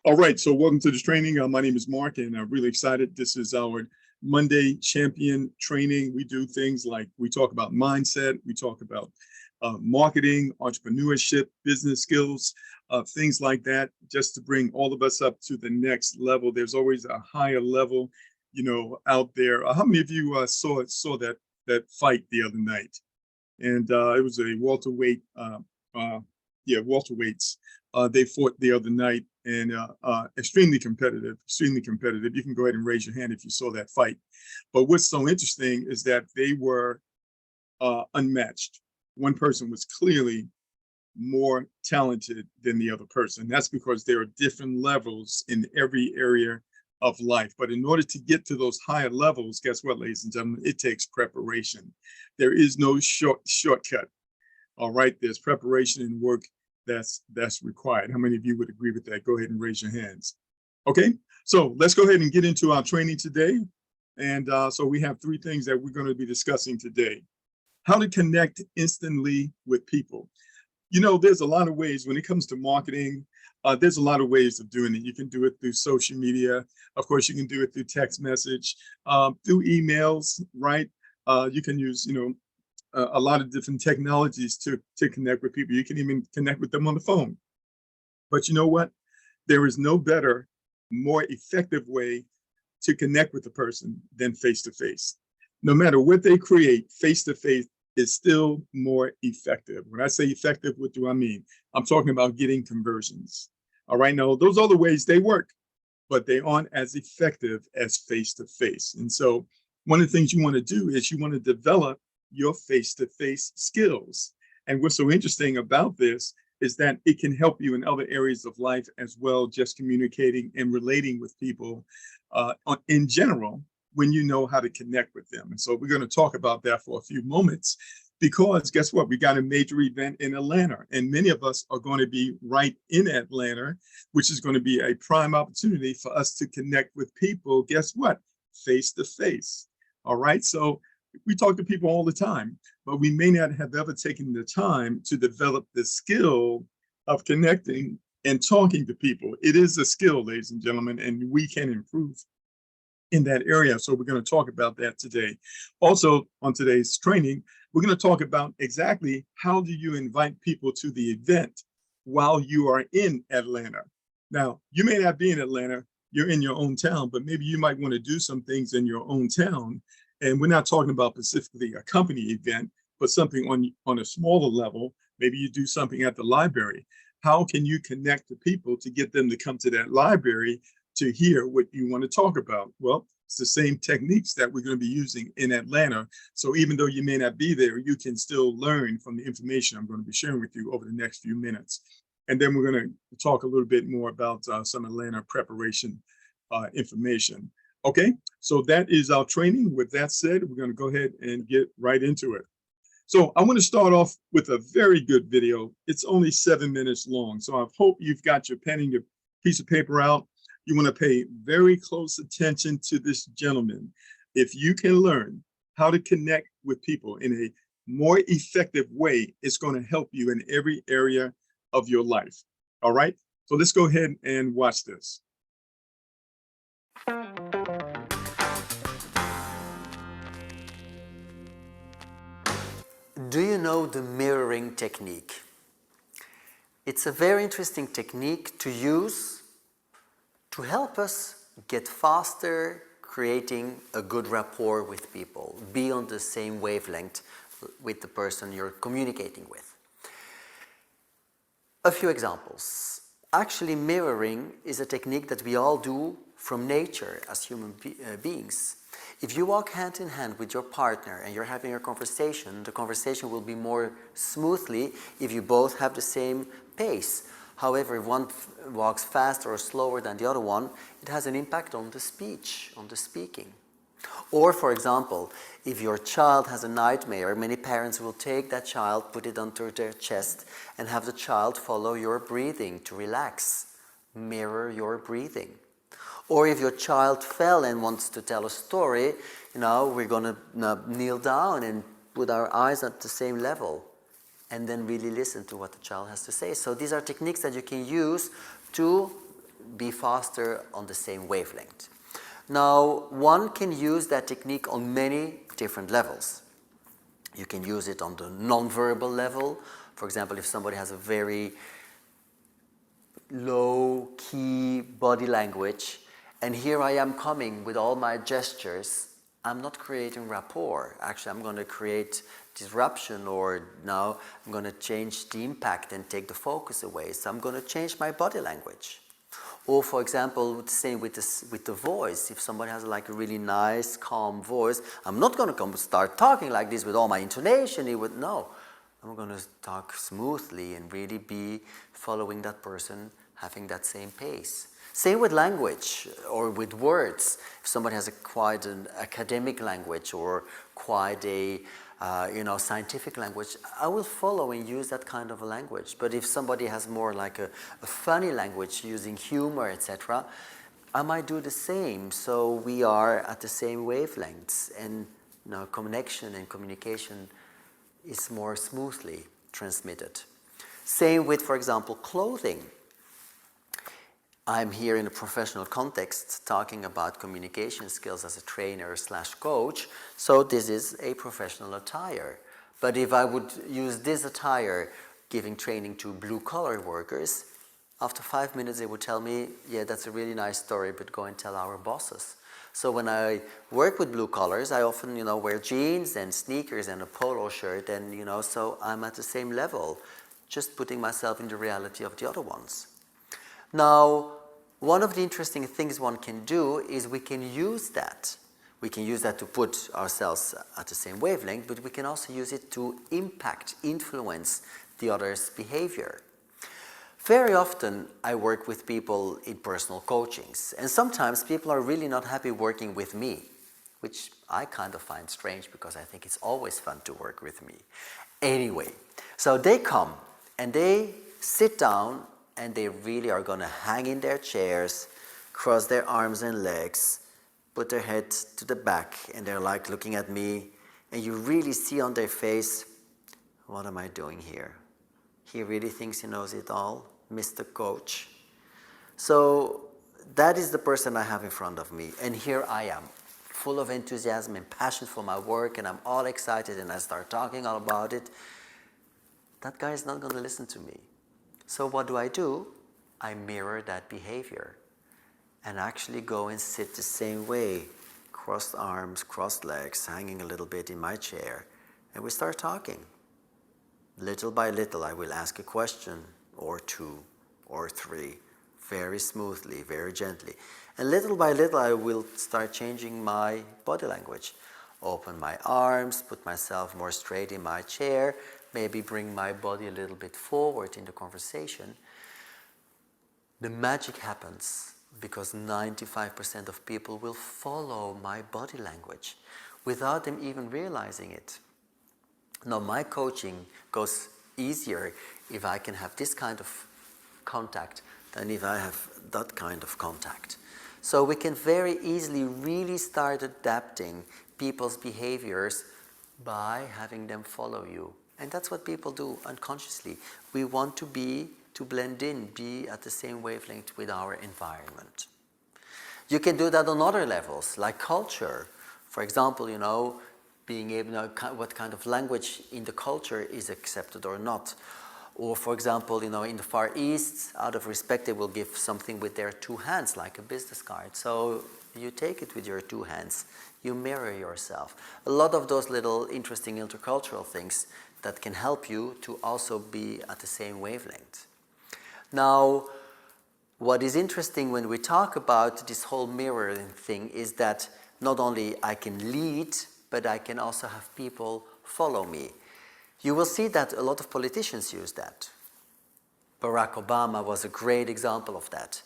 All right, so welcome to this training. My name is Mark, and I'm really excited. This is our Monday champion training. We do things like we talk about mindset, we talk about marketing, entrepreneurship, business skills, things like that, just to bring all of us up to the next level. There's always a higher level, out there. How many of you saw that fight the other night? And it was a welterweight, welterweights. They fought the other night, and extremely competitive, extremely competitive. You can go ahead and raise your hand if you saw that fight. But what's so interesting is that they were unmatched. One person was clearly more talented than the other person. That's because there are different levels in every area of life. But in order to get to those higher levels, guess what, ladies and gentlemen? It takes preparation. There is no shortcut. All right, there's preparation and work that's required. How many of you would agree with that? Go ahead and raise your hands. Okay, so let's go ahead and get into our training today. And so we have three things that we're going to be discussing today. How to connect instantly with people. There's a lot of ways when it comes to marketing. There's a lot of ways of doing it. You can do it through social media. Of course, you can do it through text message, through emails, right? You can use, a lot of different technologies to connect with people. You can even connect with them on the phone. But you know what? There is no better, more effective way to connect with a person than face-to-face. No matter what they create, face-to-face is still more effective. When I say effective, what do I mean? I'm talking about getting conversions. All right, now those other ways, they work, but they aren't as effective as face-to-face. And so one of the things you want to do is you want to develop your face-to-face skills. And what's so interesting about this is that it can help you in other areas of life as well, just communicating and relating with people in general, when you know how to connect with them. And so we're going to talk about that for a few moments, because guess what? We got a major event in Atlanta, and many of us are going to be right in Atlanta, which is going to be a prime opportunity for us to connect with people. Guess what? Face to face. All right. So we talk to people all the time, but we may not have ever taken the time to develop the skill of connecting and talking to people. It is a skill, ladies and gentlemen, and we can improve in that area. So we're going to talk about that today. Also, on today's training, we're going to talk about exactly how do you invite people to the event while you are in Atlanta. Now, you may not be in Atlanta, you're in your own town, but maybe you might want to do some things in your own town. And we're not talking about specifically a company event, but something on a smaller level. Maybe you do something at the library. How can you connect to people to get them to come to that library to hear what you want to talk about? Well, it's the same techniques that we're going to be using in Atlanta. So even though you may not be there, you can still learn from the information I'm going to be sharing with you over the next few minutes. And then we're going to talk a little bit more about some Atlanta preparation information. Okay, so that is our training. With that said, we're going to go ahead and get right into it. So I want to start off with a very good video. It's only 7 minutes long. So I hope you've got your pen and your piece of paper out. You want to pay very close attention to this gentleman. If you can learn how to connect with people in a more effective way, it's going to help you in every area of your life. All right, so let's go ahead and watch this. Do you know the mirroring technique? It's a very interesting technique to use to help us get faster creating a good rapport with people, be on the same wavelength with the person you're communicating with. A few examples. Actually, mirroring is a technique that we all do from nature as human beings. If you walk hand in hand with your partner and you're having a conversation, the conversation will be more smoothly if you both have the same pace. However, if one walks faster or slower than the other one, it has an impact on the speech, on the speaking. Or, for example, if your child has a nightmare, many parents will take that child, put it onto their chest, and have the child follow your breathing to relax. Mirror your breathing. Or if your child fell and wants to tell a story, we're going to kneel down and put our eyes at the same level and then really listen to what the child has to say. So these are techniques that you can use to be faster on the same wavelength. Now, one can use that technique on many different levels. You can use it on the non-verbal level. For example, if somebody has a very low-key body language, and here I am coming with all my gestures, I'm not creating rapport. Actually, I'm going to create disruption, or now I'm going to change the impact and take the focus away. So I'm going to change my body language. Or, for example, the same with the voice. If somebody has like a really nice, calm voice, I'm not going to come start talking like this with all my intonation. No, I'm going to talk smoothly and really be following that person, having that same pace. Same with language or with words. If somebody has quite an academic language or quite a scientific language, I will follow and use that kind of a language. But if somebody has more like a funny language using humor, etc., I might do the same. So we are at the same wavelengths, and connection and communication is more smoothly transmitted. Same with, for example, clothing. I'm here in a professional context talking about communication skills as a trainer / coach, so this is a professional attire. But if I would use this attire giving training to blue-collar workers, after 5 minutes they would tell me, yeah, that's a really nice story, but go and tell our bosses. So when I work with blue collars, I often, wear jeans and sneakers and a polo shirt, and, so I'm at the same level, just putting myself in the reality of the other ones. Now, one of the interesting things one can do is we can use that. We can use that to put ourselves at the same wavelength, but we can also use it to impact, influence the other's behavior. Very often I work with people in personal coachings, and sometimes people are really not happy working with me, which I kind of find strange because I think it's always fun to work with me. Anyway, so they come and they sit down and they really are going to hang in their chairs, cross their arms and legs, put their head to the back, and they're like looking at me, and you really see on their face, what am I doing here? He really thinks he knows it all, Mr. Coach. So that is the person I have in front of me, and here I am, full of enthusiasm and passion for my work, and I'm all excited, and I start talking all about it. That guy is not going to listen to me. So what do? I mirror that behavior and actually go and sit the same way, crossed arms, crossed legs, hanging a little bit in my chair, and we start talking. Little by little, I will ask a question or two or three, very smoothly, very gently. And little by little, I will start changing my body language. Open my arms, put myself more straight in my chair, maybe bring my body a little bit forward in the conversation. The magic happens because 95% of people will follow my body language without them even realizing it. Now, my coaching goes easier if I can have this kind of contact than if I have that kind of contact. So we can very easily really start adapting people's behaviors by having them follow you. And that's what people do unconsciously. We want to blend in, be at the same wavelength with our environment. You can do that on other levels, like culture. For example, being able to know what kind of language in the culture is accepted or not. Or, for example, in the Far East, out of respect, they will give something with their two hands, like a business card. So you take it with your two hands. You mirror yourself. A lot of those little interesting intercultural things that can help you to also be at the same wavelength. Now, what is interesting when we talk about this whole mirroring thing is that not only I can lead, but I can also have people follow me. You will see that a lot of politicians use that. Barack Obama was a great example of that.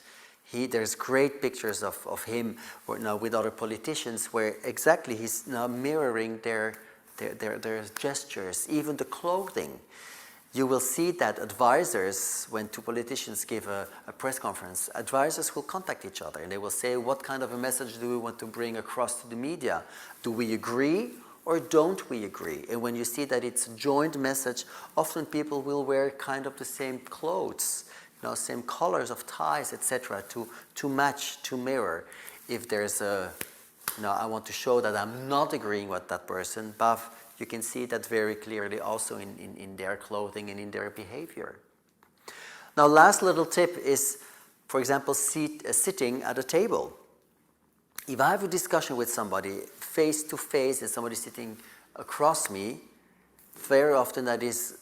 There's great pictures of him with other politicians where exactly he's now mirroring their gestures, even the clothing. You will see that advisors, when two politicians give a press conference, advisors will contact each other and they will say, what kind of a message do we want to bring across to the media? Do we agree or don't we agree? And when you see that it's a joint message, often people will wear kind of the same clothes. same colors of ties, etc., to match, to mirror. If there's a, I want to show that I'm not agreeing with that person, but you can see that very clearly also in their clothing and in their behavior. Now, last little tip is, for example, sitting at a table. If I have a discussion with somebody face to face and somebody sitting across me, very often that is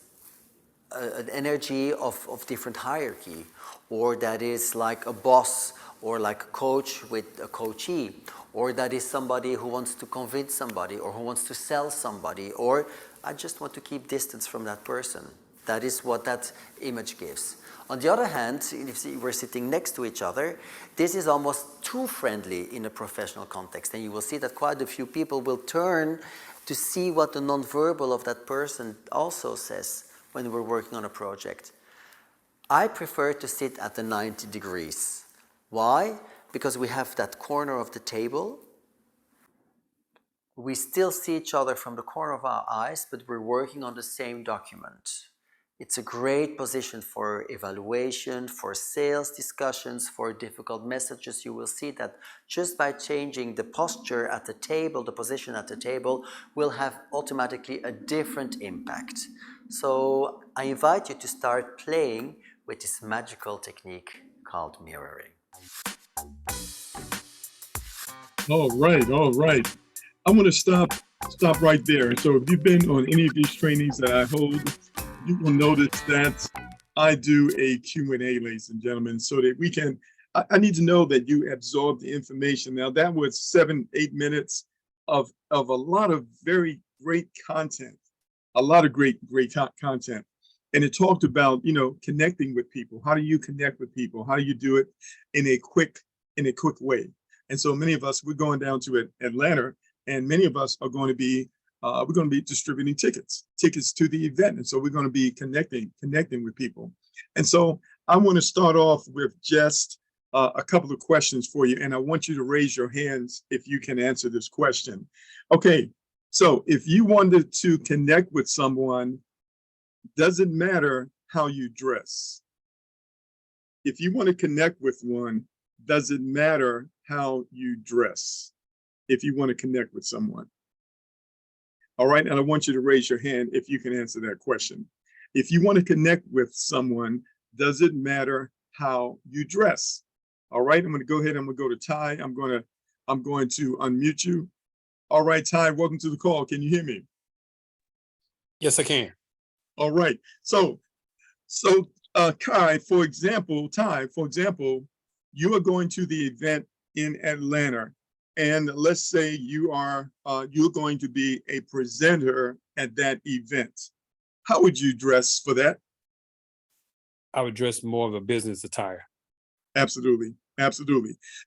an energy of different hierarchy, or that is like a boss or like a coach with a coachee, or that is somebody who wants to convince somebody or who wants to sell somebody, or I just want to keep distance from that person. That is what that image gives. On the other hand, if we're sitting next to each other, this is almost too friendly in a professional context. And you will see that quite a few people will turn to see what the nonverbal of that person also says when we're working on a project. I prefer to sit at the 90 degrees. Why? Because we have that corner of the table. We still see each other from the corner of our eyes, but we're working on the same document. It's a great position for evaluation, for sales discussions, for difficult messages. You will see that just by changing the posture at the table, the position at the table, will have automatically a different impact. So I invite you to start playing with this magical technique called mirroring. All right, all right. I'm going to stop right there. So if you've been on any of these trainings that I hold, you will notice that I do a Q&A, ladies and gentlemen, so that we can, I need to know that you absorb the information. Now that was 7-8 minutes of a lot of very great content, a lot of great content. And it talked about, connecting with people. How do you connect with people? How do you do it in a quick way? And so many of us, we're going down to Atlanta, and many of us are going to be we're going to be distributing tickets to the event. And so we're going to be connecting with people. And so I want to start off with just a couple of questions for you. And I want you to raise your hands if you can answer this question. Okay, so if you wanted to connect with someone, doesn't matter how you dress. If you want to connect with one, does it matter how you dress? If you want to connect with someone. All right, and I want you to raise your hand if you can answer that question. If you want to connect with someone, does it matter how you dress? All right, I'm going to go ahead. I'm going to go to Ty. I'm going to unmute you. All right, Ty, welcome to the call. Can you hear me? Yes, I can. All right. So, Ty, for example, you are going to the event in Atlanta. And let's say you're going to be a presenter at that event. How would you dress for that? I would dress more of a business attire. Absolutely.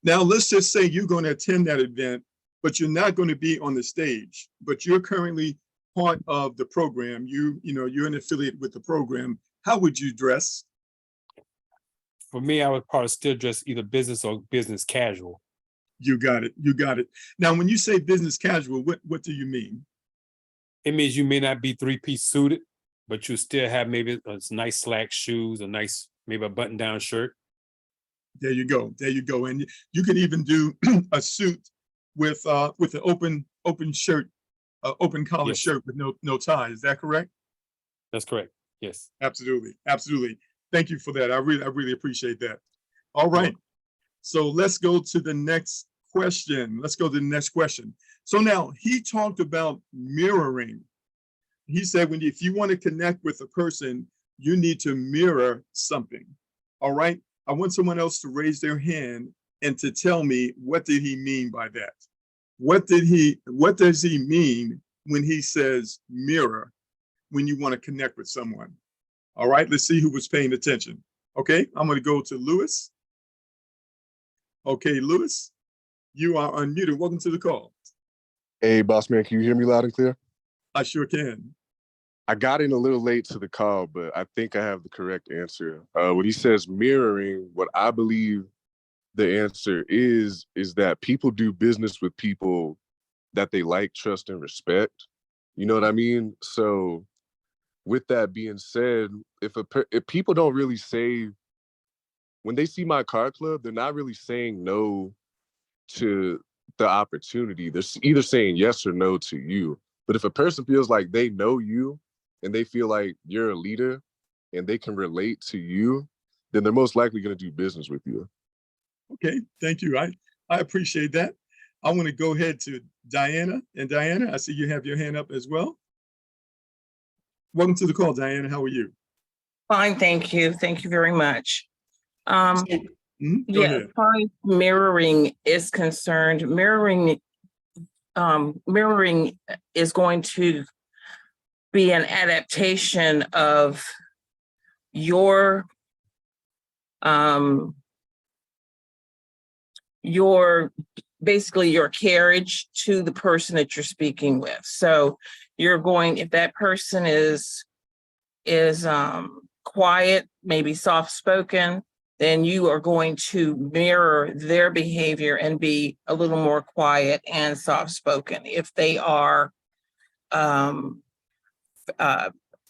Now, let's just say you're going to attend that event, but you're not going to be on the stage, but you're currently part of the program. You're an affiliate with the program. How would you dress? For me, I would probably still dress either business or business casual. You got it. Now, when you say business casual, what do you mean? It means you may not be three-piece suited, but you still have maybe a nice slack shoes, maybe a button-down shirt. There you go. And you can even do a suit with an open shirt, open collar shirt with no tie. Is that correct? That's correct. Yes. Absolutely. Thank you for that. I really appreciate that. All right. So let's go to the next question. So now he talked about mirroring. He said, if you want to connect with a person, you need to mirror something. All right. I want someone else to raise their hand and to tell me, what did he mean by that? What does he mean when he says mirror, when you want to connect with someone? All right. Let's see who was paying attention. Okay. I'm going to go to Lewis. Okay, Lewis, you are unmuted. Welcome to the call. Hey, boss man, can you hear me loud and clear? I sure can. I got in a little late to the call, but I think I have the correct answer. When he says mirroring, what I believe the answer is that people do business with people that they like, trust, and respect. You know what I mean? So with that being said, if people don't really say when they see my car club, they're not really saying no to the opportunity. They're either saying yes or no to you. But if a person feels like they know you and they feel like you're a leader and they can relate to you, then they're most likely going to do business with you. Okay, thank you. I appreciate that. I want to go ahead to Diana. And Diana, I see you have your hand up as well. Welcome to the call, Diana. How are you? Fine, thank you. Thank you very much. Go Yeah, ahead. as far as mirroring is concerned, mirroring is going to be an adaptation of your basically your carriage to the person that you're speaking with. So you're going, if that person is quiet, maybe soft-spoken, then you are going to mirror their behavior and be a little more quiet and soft-spoken. If they are,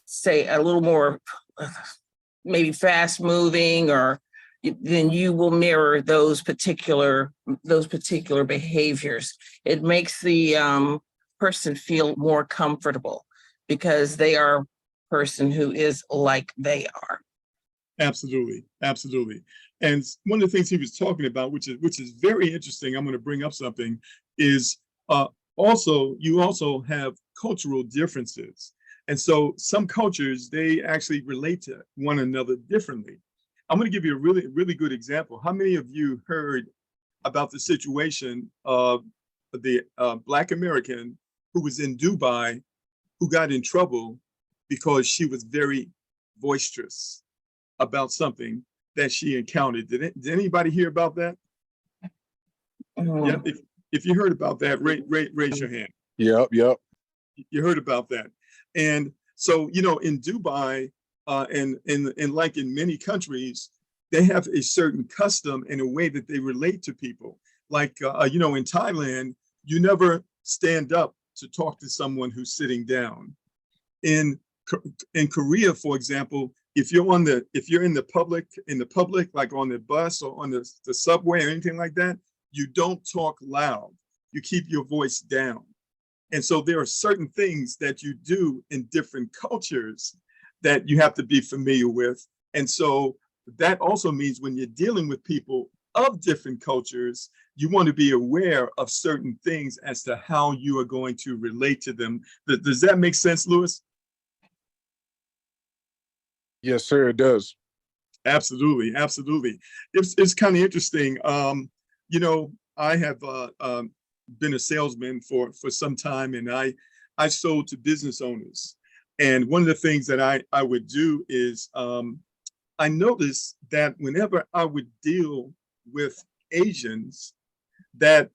say, a little more maybe fast-moving, or then you will mirror those particular behaviors. It makes the person feel more comfortable because they are a person who is like they are. Absolutely, absolutely. And one of the things he was talking about, which is very interesting, I'm going to bring up something, is you also have cultural differences. And so some cultures, they actually relate to one another differently. I'm going to give you a really, really good example. How many of you heard about the situation of the Black American who was in Dubai, who got in trouble because she was very boisterous about something that she encountered? Did anybody hear about that? Yeah, if you heard about that, raise your hand. Yep. You heard about that. And so, in Dubai, and like in many countries, they have a certain custom and a way that they relate to people. Like, in Thailand, you never stand up to talk to someone who's sitting down. In Korea, for example, if you're in the public, like on the bus or on the subway or anything like that, you don't talk loud. You keep your voice down. And so there are certain things that you do in different cultures that you have to be familiar with. And so that also means when you're dealing with people of different cultures, you want to be aware of certain things as to how you are going to relate to them. Does that make sense, Louis? Yes, sir, it does. Absolutely, absolutely. It's kind of interesting. I have been a salesman for some time, and I sold to business owners. And one of the things that I would do is I noticed that whenever I would deal with Asians, that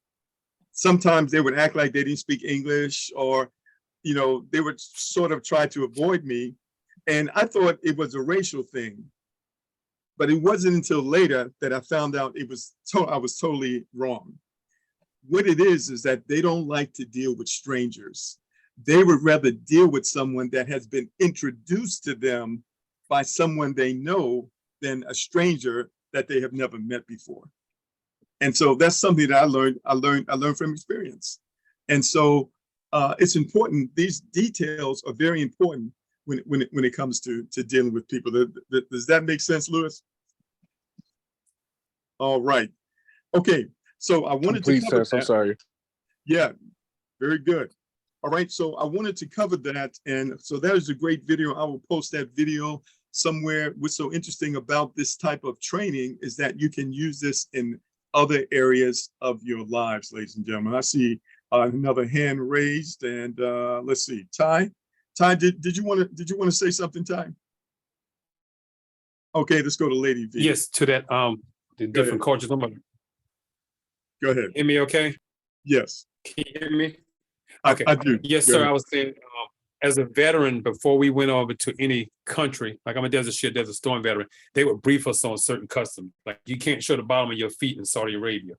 sometimes they would act like they didn't speak English, or they would sort of try to avoid me. And I thought it was a racial thing. But it wasn't until later that I found out I was totally wrong. What it is that they don't like to deal with strangers. They would rather deal with someone that has been introduced to them by someone they know than a stranger that they have never met before. And so that's something that I learned from experience. And so it's important. These details are very important when it comes to dealing with people. Does that make sense, Louis? All right. Okay. So I wanted Complete to cover sense. that. I'm sorry. Yeah, very good. All right. So I wanted to cover that. And so that is a great video. I will post that video somewhere. What's so interesting about this type of training is that you can use this in other areas of your lives, ladies and gentlemen. I see another hand raised, and let's see, Ty, did you want to say something, Ty? Okay, let's go to Lady V. Yes, to that the different cultures. Go ahead. Hear me okay? Yes. Can you hear me? Okay. I do. Yes, Go sir. ahead. I was saying, as a veteran, before we went over to any country, like I'm a Desert Storm veteran, they would brief us on certain customs. Like you can't show the bottom of your feet in Saudi Arabia.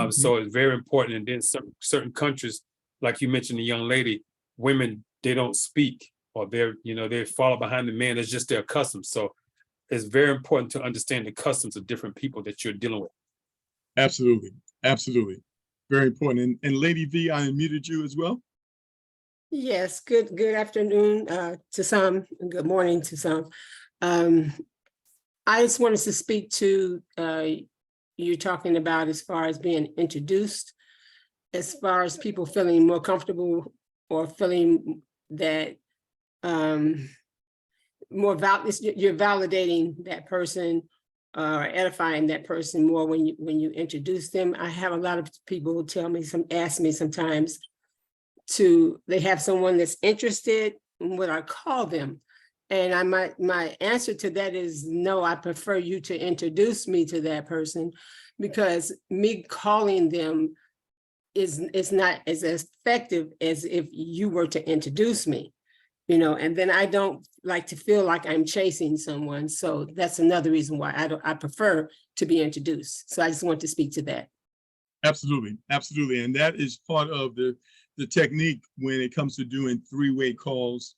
So it's very important. And then certain countries, like you mentioned, the young lady, women, they don't speak, or they follow behind the man. It's just their custom. So it's very important to understand the customs of different people that you're dealing with. Absolutely. Absolutely. Very important. And Lady V, I unmuted you as well. Yes, good afternoon to some, and good morning to some. I just wanted to speak to you talking about as far as being introduced, as far as people feeling more comfortable or feeling that you're validating that person or edifying that person more when you introduce them. I have a lot of people who ask me sometimes they have someone that's interested in what I call them. And my answer to that is no, I prefer you to introduce me to that person, because me calling them is not as effective as if you were to introduce me, and then I don't like to feel like I'm chasing someone. So that's another reason why I prefer to be introduced. So I just want to speak to that. Absolutely. Absolutely. And that is part of the technique when it comes to doing three-way calls.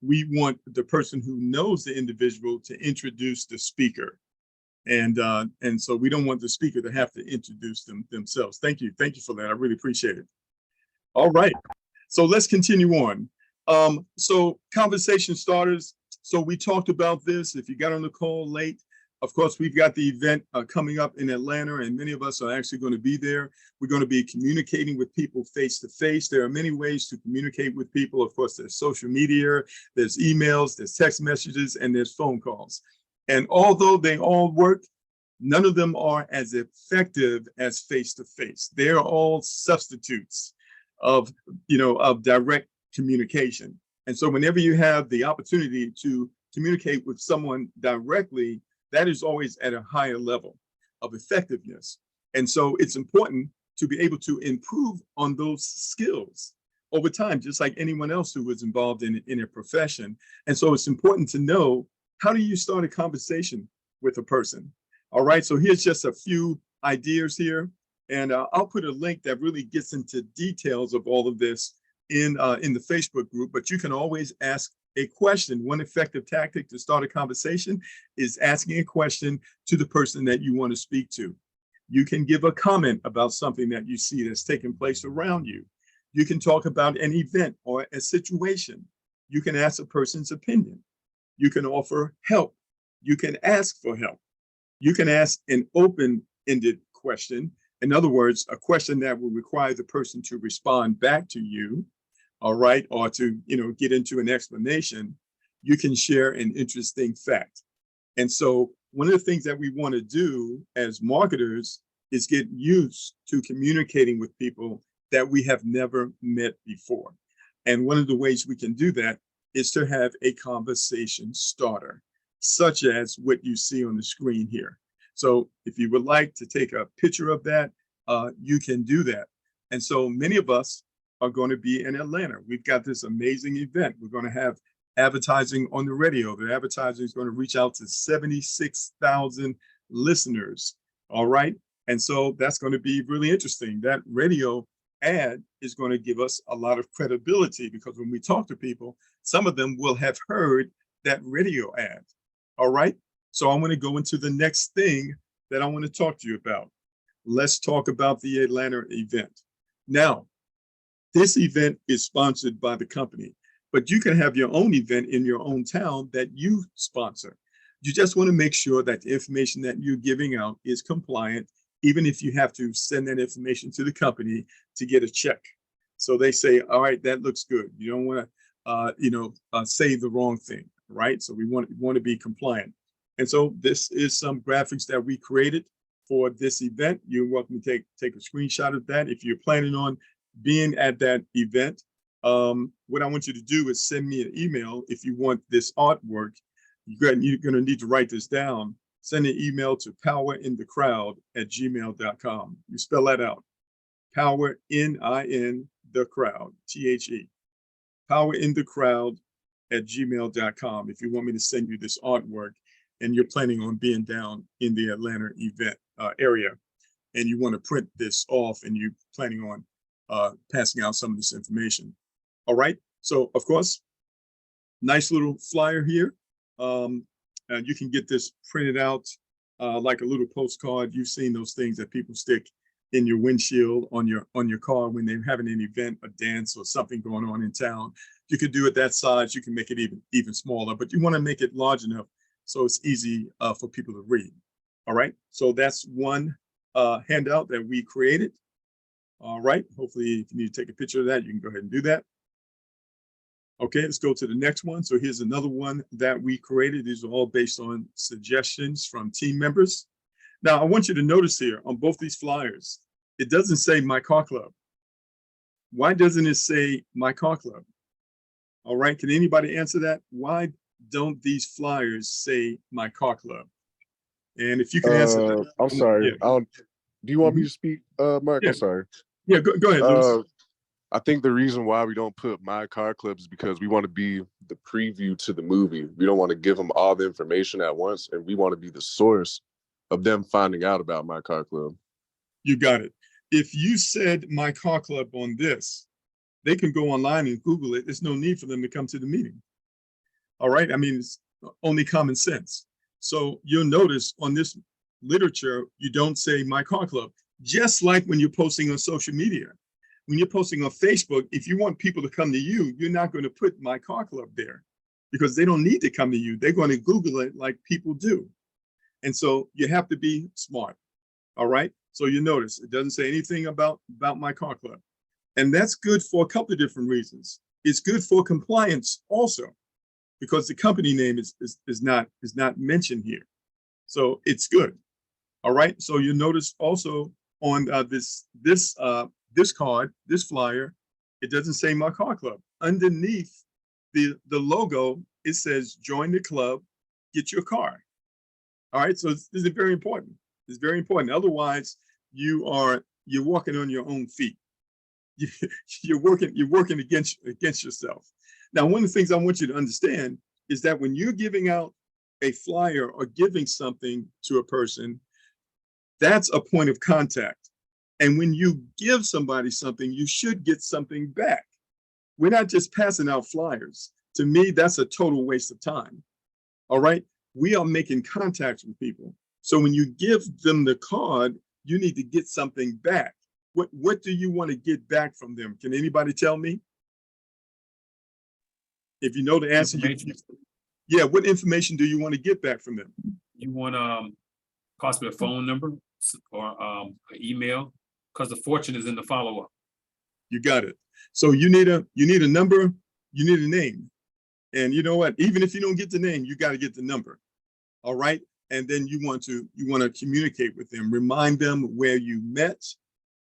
We want the person who knows the individual to introduce the speaker. And so we don't want the speaker to have to introduce themselves. Thank you. Thank you for that. I really appreciate it. All right. So let's continue on. So conversation starters. So we talked about this. If you got on the call late, of course, we've got the event coming up in Atlanta, and many of us are actually going to be there. We're going to be communicating with people face to face. There are many ways to communicate with people. Of course, there's social media, there's emails, there's text messages, and there's phone calls. And although they all work, none of them are as effective as face to face. They're all substitutes of direct communication. And so whenever you have the opportunity to communicate with someone directly, that is always at a higher level of effectiveness. And so it's important to be able to improve on those skills over time, just like anyone else who was involved in a profession. And so it's important to know, how do you start a conversation with a person? All right, so here's just a few ideas here. And I'll put a link that really gets into details of all of this in the Facebook group, but you can always ask a question. One effective tactic to start a conversation is asking a question to the person that you want to speak to. You can give a comment about something that you see that's taking place around you. You can talk about an event or a situation. You can ask a person's opinion. You can offer help. You can ask for help. You can ask an open-ended question. In other words, a question that will require the person to respond back to you, all right, or to get into an explanation. You can share an interesting fact. And so one of the things that we want to do as marketers is get used to communicating with people that we have never met before. And one of the ways we can do that is to have a conversation starter, such as what you see on the screen here. So if you would like to take a picture of that, you can do that. And so many of us are going to be in Atlanta. We've got this amazing event. We're going to have advertising on the radio. The advertising is going to reach out to 76,000 listeners. All right. And so that's going to be really interesting. That radio ad is going to give us a lot of credibility, because when we talk to people, some of them will have heard that radio ad. All right. So I want to go into the next thing that I want to talk to you about. Let's talk about the Atlanta event. Now, this event is sponsored by the company, but you can have your own event in your own town that you sponsor. You just want to make sure that the information that you're giving out is compliant, even if you have to send that information to the company to get a check. So they say, all right, that looks good. You don't want to, say the wrong thing, right? So we want to be compliant. And so this is some graphics that we created for this event. You're welcome to take a screenshot of that. If you're planning on being at that event, what I want you to do is send me an email if you want this artwork. You're going to need to write this down. Send an email to powerinthecrowd@gmail.com. You spell that out. Power, N-I-N, the crowd, T-H-E. powerinthecrowd@gmail.com if you want me to send you this artwork and you're planning on being down in the Atlanta event area, and you want to print this off and you're planning on passing out some of this information. All right. So, of course, nice little flyer here. You can get this printed out like a little postcard. You've seen those things that people stick in your windshield on your car when they're having an event, a dance, or something going on in town. You could do it that size. You can make it even smaller, but you want to make it large enough so it's easy for people to read. All right. So that's one handout that we created. All right. Hopefully, if you need to take a picture of that, you can go ahead and do that. Okay, let's go to the next one. So here's another one that we created. These are all based on suggestions from team members. Now, I want you to notice here on both these flyers, it doesn't say My Car Club. Why doesn't it say My Car Club? All right, can anybody answer that? Why don't these flyers say My Car Club? And if you can answer that. I'm sorry. Yeah. Do you want me to speak, Mark? Yeah. I'm sorry. Yeah, go ahead, Louis. I think the reason why we don't put My Car Club is because we want to be the preview to the movie. We don't want to give them all the information at once, and we want to be the source of them finding out about My Car Club. You got it. If you said My Car Club on this, they can go online and Google it. There's no need for them to come to the meeting. All right. I mean, it's only common sense. So you'll notice on this literature, you don't say My Car Club, just like when you're posting on social media. When you're posting on Facebook, if you want people to come to you, you're not going to put My Car Club there because they don't need to come to you. They're going to Google it like people do. And so you have to be smart. All right. So you notice it doesn't say anything about My Car Club. And that's good for a couple of different reasons. It's good for compliance also, because the company name is not mentioned here. So it's good. All right. So you notice also on this card, this flyer, it doesn't say My Car Club. Underneath the logo, it says join the club, get your car. All right. So this is very important. It's very important. Otherwise, you're walking on your own feet. You're working against yourself. Now, one of the things I want you to understand is that when you're giving out a flyer or giving something to a person, that's a point of contact. And when you give somebody something, you should get something back. We're not just passing out flyers. To me, that's a total waste of time. All right. We are making contacts with people. So when you give them the card, you need to get something back. What do you want to get back from them? Can anybody tell me? If you know the answer, yeah, what information do you want to get back from them? You want possibly a phone number or an email, because the fortune is in the follow-up. You got it. So you need a number, you need a name. And you know what? Even if you don't get the name, you got to get the number. All right. And then you want to communicate with them, remind them where you met,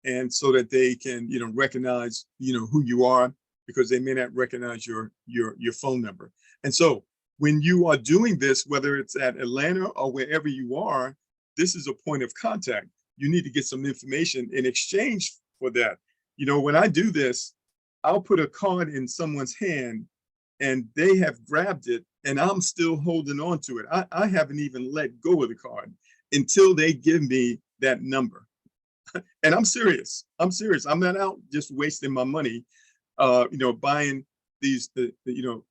and so that they can, recognize, who you are, because they may not recognize your phone number. And so when you are doing this, whether it's at Atlanta or wherever you are, this is a point of contact. You need to get some information in exchange for that. When I do this, I'll put a card in someone's hand and they have grabbed it and I'm still holding on to it. I haven't even let go of the card until they give me that number. And I'm serious. I'm not out just wasting my money, buying these,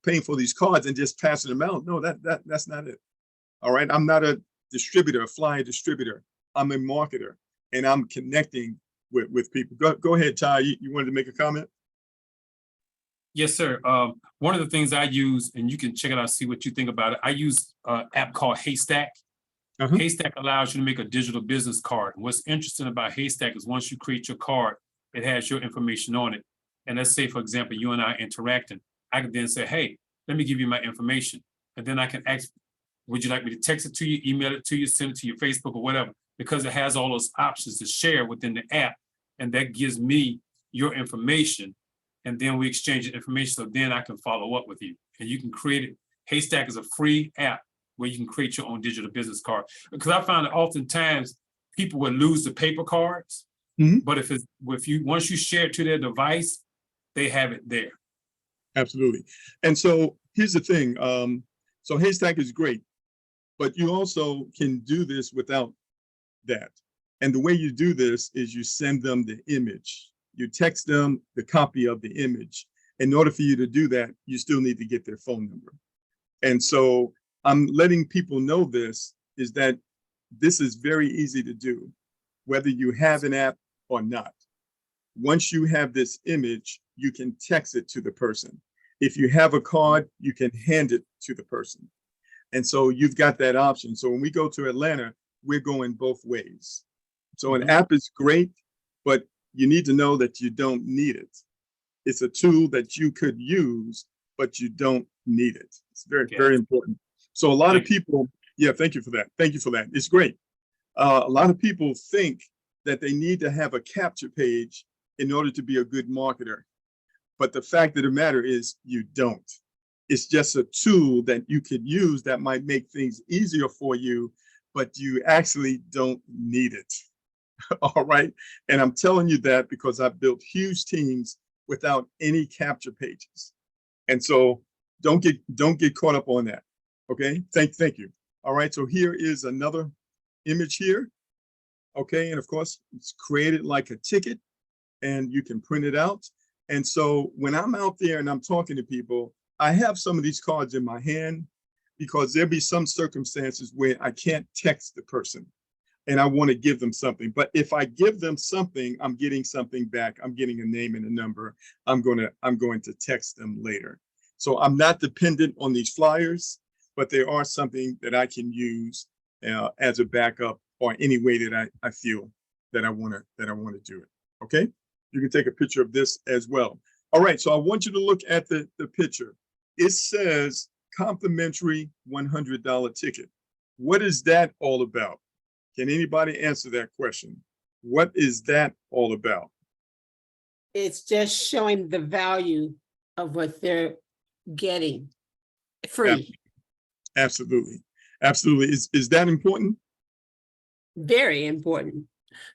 paying for these cards and just passing them out. No, that's not it. All right. I'm not a distributor, a flyer distributor. I'm a marketer, and I'm connecting with people. Go ahead, Ty. You wanted to make a comment? Yes, sir. One of the things I use, and you can check it out, see what you think about it. I use an app called Haystack. Haystack allows you to make a digital business card. And what's interesting about Haystack is once you create your card, it has your information on it. And let's say, for example, you and I are interacting. I can then say, hey, let me give you my information. And then I can ask, would you like me to text it to you, email it to you, send it to your Facebook or whatever? Because it has all those options to share within the app. And that gives me your information. And then we exchange the information. So then I can follow up with you. And you can create it. Haystack is a free app where you can create your own digital business card. Because I found that oftentimes people would lose the paper cards. But if once you share it to their device, they have it there. Absolutely. And so here's the thing. So Haystack is great, but you also can do this without that. And the way you do this is you send them the image. You text them the copy of the image. In order for you to do that, you still need to get their phone number. And so I'm letting people know this, is that this is very easy to do, whether you have an app or not. Once you have this image, you can text it to the person. If you have a card, you can hand it to the person. And so you've got that option. So when we go to Atlanta, we're going both ways. So an app is great, but you need to know that you don't need it. It's a tool that you could use, but you don't need it. It's very, very important. So a lot of people, yeah, thank you for that. Thank you for that. It's great. A lot of people think that they need to have a capture page in order to be a good marketer. But the fact of the matter is you don't. It's just a tool that you could use that might make things easier for you, but you actually don't need it. All right. And I'm telling you that because I've built huge teams without any capture pages. And so don't get caught up on that. Okay. Thank you. All right. So here is another image here. Okay. And of course, it's created like a ticket and you can print it out. And so when I'm out there and I'm talking to people, I have some of these cards in my hand because there'll be some circumstances where I can't text the person and I want to give them something. But if I give them something, I'm getting something back. I'm getting a name and a number. I'm going to text them later. So I'm not dependent on these flyers, but they are something that I can use as a backup or any way that I feel that I want to do it. Okay. You can take a picture of this as well. All right. So I want you to look at the picture. It says complimentary $100 ticket. What is that all about? Can anybody answer that question? What is that all about? It's just showing the value of what they're getting free. Absolutely. Absolutely. Is that important? Very important,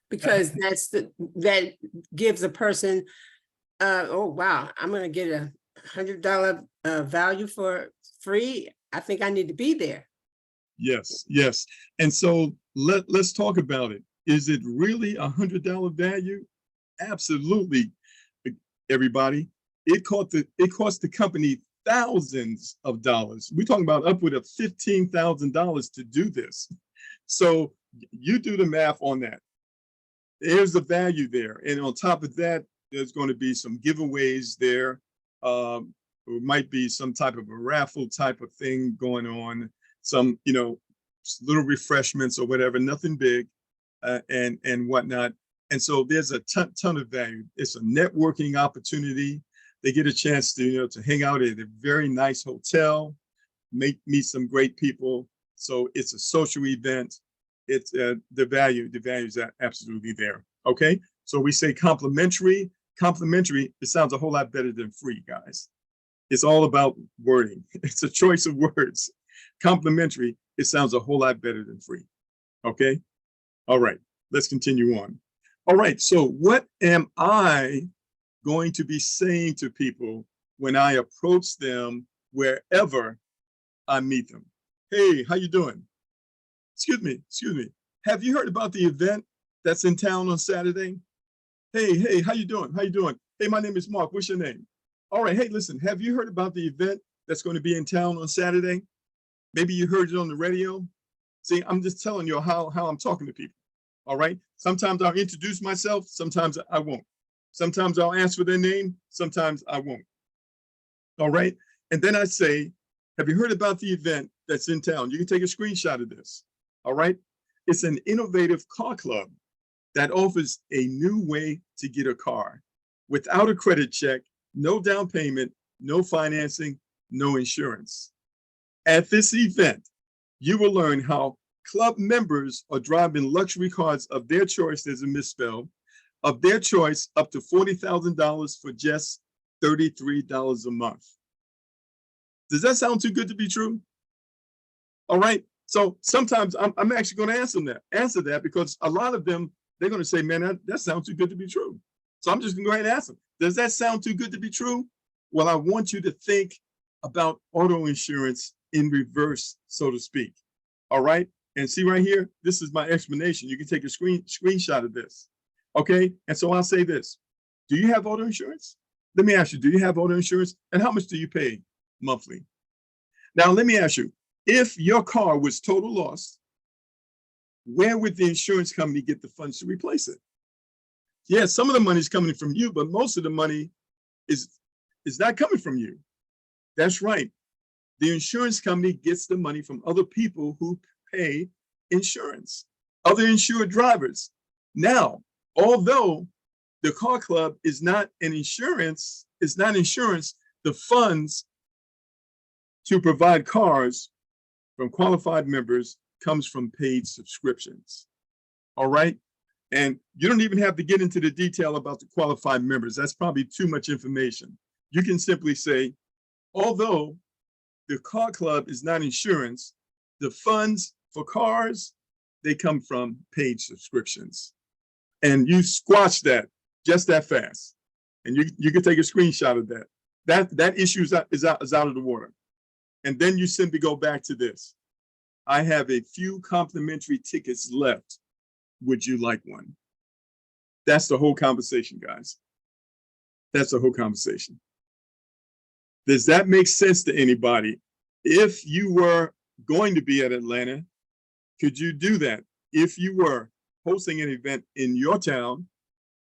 because that gives a person, oh wow, I'm gonna get a $100 value for free. I think I need to be there. Yes, yes. And so let's talk about it. Is it really $100 value? Absolutely, everybody. It cost the company thousands of dollars. We're talking about upward of $15,000 to do this. So you do the math on that. There's the value there. And on top of that, there's going to be some giveaways there. There might be some type of a raffle type of thing going on, some, little refreshments or whatever, nothing big and whatnot. And so there's a ton of value. It's a networking opportunity. They get a chance to hang out at a very nice hotel, meet some great people. So it's a social event. It's the value is absolutely there. Okay. So we say complimentary. Complimentary, it sounds a whole lot better than free, guys. It's all about wording. It's a choice of words. Complimentary, it sounds a whole lot better than free. Okay. All right. Let's continue on. All right. So what am I going to be saying to people when I approach them wherever I meet them? Hey, how you doing? Excuse me. Have you heard about the event that's in town on Saturday? Hey, how you doing? Hey, my name is Mark. What's your name? All right. Hey, listen, have you heard about the event that's going to be in town on Saturday? Maybe you heard it on the radio. See, I'm just telling you how I'm talking to people. All right. Sometimes I'll introduce myself. Sometimes I won't. Sometimes I'll ask for their name. Sometimes I won't. All right. And then I say, have you heard about the event that's in town? You can take a screenshot of this. All right. It's an innovative car club that offers a new way to get a car without a credit check, no down payment, no financing, no insurance. At this event, you will learn how club members are driving luxury cars of their choice, there's a misspell, of their choice up to $40,000 for just $33 a month. Does that sound too good to be true? All right. So sometimes I'm actually going to answer that because a lot of them, they're going to say, man, that sounds too good to be true. So I'm just going to go ahead and ask them, does that sound too good to be true? Well, I want you to think about auto insurance in reverse, so to speak. All right. And see right here, this is my explanation. You can take a screenshot of this. Okay. And so I'll say this. Do you have auto insurance? Let me ask you, do you have auto insurance? And how much do you pay monthly? Now, let me ask you, If your car was total loss, where would the insurance company get the funds to replace it? Yeah, some of the money is coming from you, but most of the money is not coming from you. That's right. The insurance company gets the money from other people who pay insurance, other insured drivers. Now, although the car club is not an insurance, the funds to provide cars from qualified members comes from paid subscriptions. All right. And you don't even have to get into the detail about the qualified members. That's probably too much information. You can simply say, although the car club is not insurance, the funds for cars, they come from paid subscriptions. And you squash that just that fast. And you can take a screenshot of that. That issue is out of the water. And then you simply go back to this. I have a few complimentary tickets left. Would you like one? That's the whole conversation, guys. That's the whole conversation. Does that make sense to anybody? If you were going to be at Atlanta, could you do that? If you were hosting an event in your town,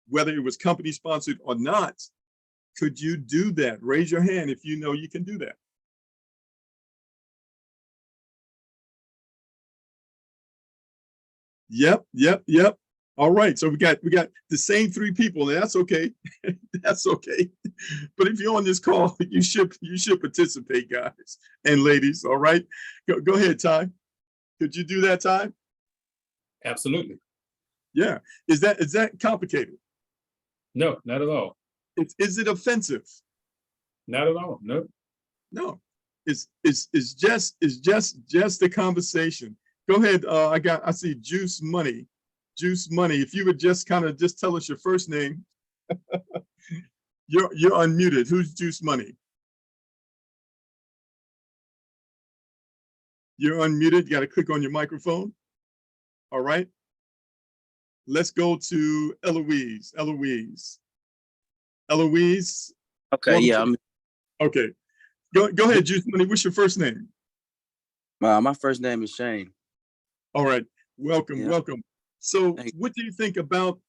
whether it was company sponsored or not, could you do that? Raise your hand if you know you can do that. Yep. All right, so we got the same 3 people, and that's okay. That's okay. But if you're on this call, you should participate, guys and ladies. All right, go ahead, Ty. Could you do that, Ty? Absolutely. Yeah. Is that complicated? No, not at all. Is it offensive? Not at all. No. No. It's just a conversation. Go ahead. I see Juice Money. Juice Money. If you would just tell us your first name. You're unmuted. Who's Juice Money? You're unmuted. You got to click on your microphone. All right. Let's go to Eloise. Eloise. Okay, yeah. Okay. Go ahead, Juice Money. What's your first name? My first name is Shane. All right. Welcome. Yeah. Welcome. So Thank you. what do you think about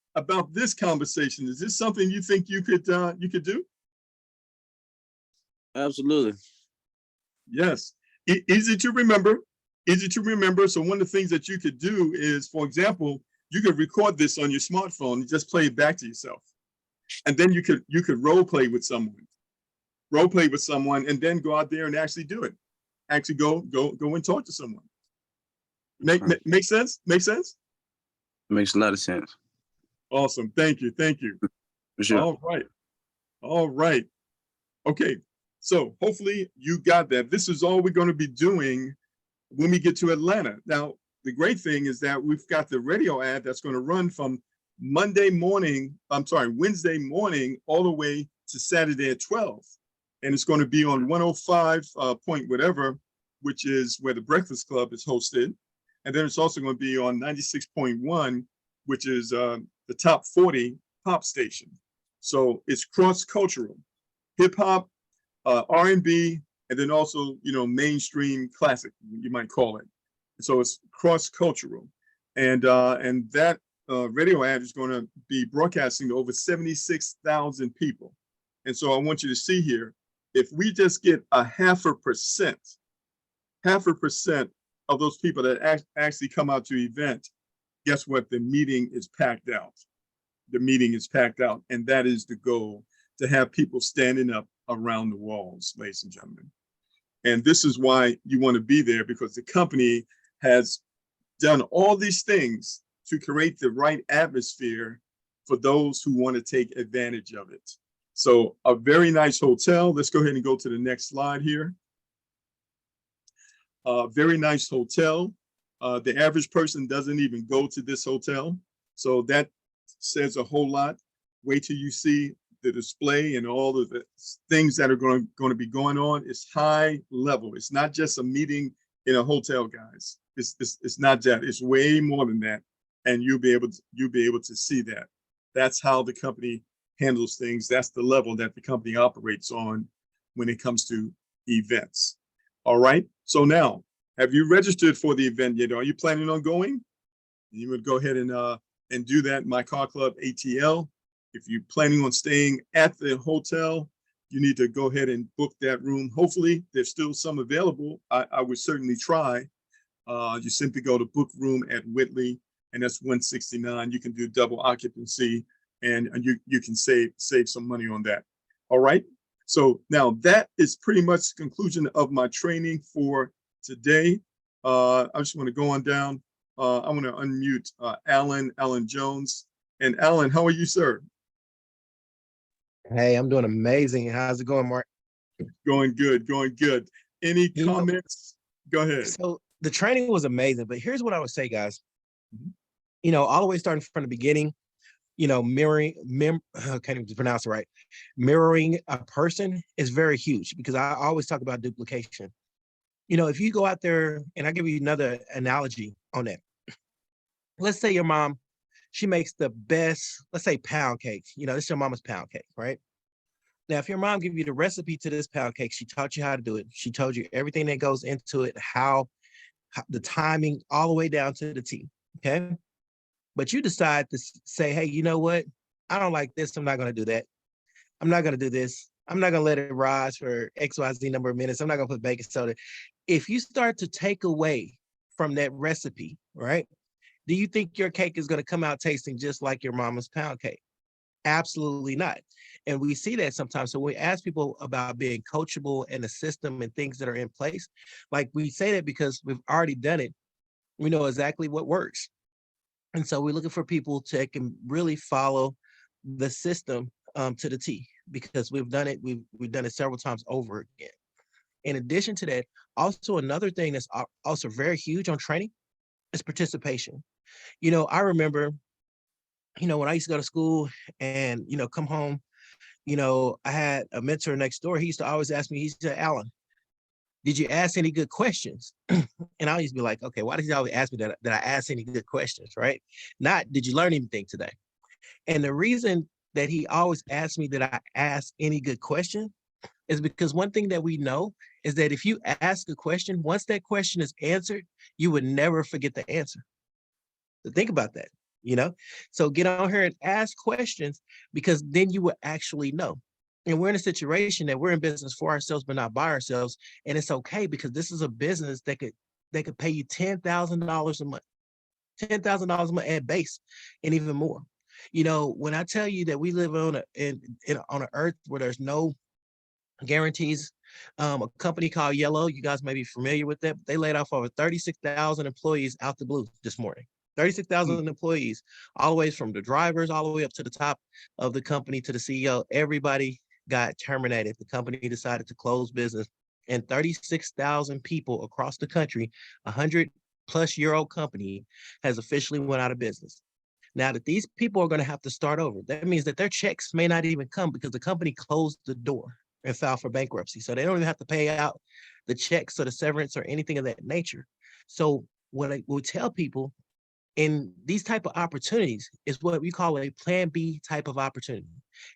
this conversation? Is this something you think you could do? Absolutely. Yes. Easy to remember. So one of the things that you could do is, for example, you could record this on your smartphone and just play it back to yourself. And then you could role play with someone. And then go out there and actually do it. Actually go and talk to someone. Make sense? Make sense? Makes a lot of sense. Awesome. Thank you. For sure. All right. Okay. So hopefully you got that. This is all we're going to be doing when we get to Atlanta. Now, the great thing is that we've got the radio ad that's going to run from Wednesday morning, all the way to Saturday at 12. And it's going to be on 105 point whatever, which is where the Breakfast Club is hosted. And then it's also going to be on 96.1, which is the top 40 pop station. So it's cross-cultural, hip hop, R&B, and then also, mainstream classic, you might call it. So it's cross-cultural. And that radio ad is going to be broadcasting to over 76,000 people. And so I want you to see here, if we just get a 0.5% of those people that actually come out to the event, guess what? The meeting is packed out. And that is the goal, to have people standing up around the walls, ladies and gentlemen. And this is why you want to be there, because the company has done all these things to create the right atmosphere for those who want to take advantage of it. So a very nice hotel. Let's go ahead and go to the next slide here. Very nice hotel. The average person doesn't even go to this hotel. So that says a whole lot. Wait till you see the display and all of the things that are going to be going on. It's high level. It's not just a meeting in a hotel, guys. It's not that. It's way more than that. And you'll be able to see that. That's how the company handles things. That's the level that the company operates on when it comes to events. All right. So now Have you registered for the event yet? Are you planning on going? You would go ahead and do that, My Car Club ATL. If you're planning on staying at the hotel, you need to go ahead and book that room. Hopefully, there's still some available. I would certainly try. You simply go to book room at Whitley, and that's 169. You can do double occupancy, and you can save some money on that. All right. So now that is pretty much the conclusion of my training for today. I just want to go on down. I want to unmute Alan Jones. And Alan, how are you, sir? Hey, I'm doing amazing. How's it going, Mark? Going good, going good. Any comments? Go ahead. So the training was amazing, but here's what I would say, guys. All the way starting from the beginning, mirroring, I can't even pronounce it right. Mirroring a person is very huge because I always talk about duplication. If you go out there, and I'll give you another analogy on that. Let's say your mom, she makes the best, let's say pound cake. This is your mama's pound cake, right? Now, if your mom gives you the recipe to this pound cake, she taught you how to do it. She told you everything that goes into it, how the timing, all the way down to the T, okay? But you decide to say, hey, you know what? I don't like this. I'm not going to do that. I'm not going to do this. I'm not going to let it rise for XYZ number of minutes. I'm not going to put baking soda. If you start to take away from that recipe, right? Do you think your cake is going to come out tasting just like your mama's pound cake? Absolutely not. And we see that sometimes. So we ask people about being coachable and the system and things that are in place. Like we say that because we've already done it. We know exactly what works. And so we're looking for people to can really follow the system to the T, because we've done it. We've done it several times over again. In addition to that, also another thing that's also very huge on training is participation. I remember, when I used to go to school and, come home, I had a mentor next door. He used to always ask me, he said, Alan, did you ask any good questions? And I used to be like, okay, why does he always ask me that I asked any good questions, right? Not, did you learn anything today? And the reason that he always asked me that I asked any good question is because one thing that we know is that if you ask a question, once that question is answered, you would never forget the answer. So think about that, So get on here and ask questions, because then you will actually know. And we're in a situation that we're in business for ourselves, but not by ourselves. And it's okay, because this is a business that could pay you $10,000 a month, $10,000 a month at base, and even more. When I tell you that we live on an earth where there's no guarantees, a company called Yellow, you guys may be familiar with that, but they laid off over 36,000 employees out the blue this morning. 36,000 employees, all the way from the drivers, all the way up to the top of the company, to the CEO. Everybody got terminated. The company decided to close business, and 36,000 people across the country, 100-plus-year-old company, has officially went out of business. Now that these people are going to have to start over, that means that their checks may not even come, because the company closed the door and filed for bankruptcy. So they don't even have to pay out the checks or the severance or anything of that nature. So what I would tell people in these type of opportunities is what we call a plan B type of opportunity.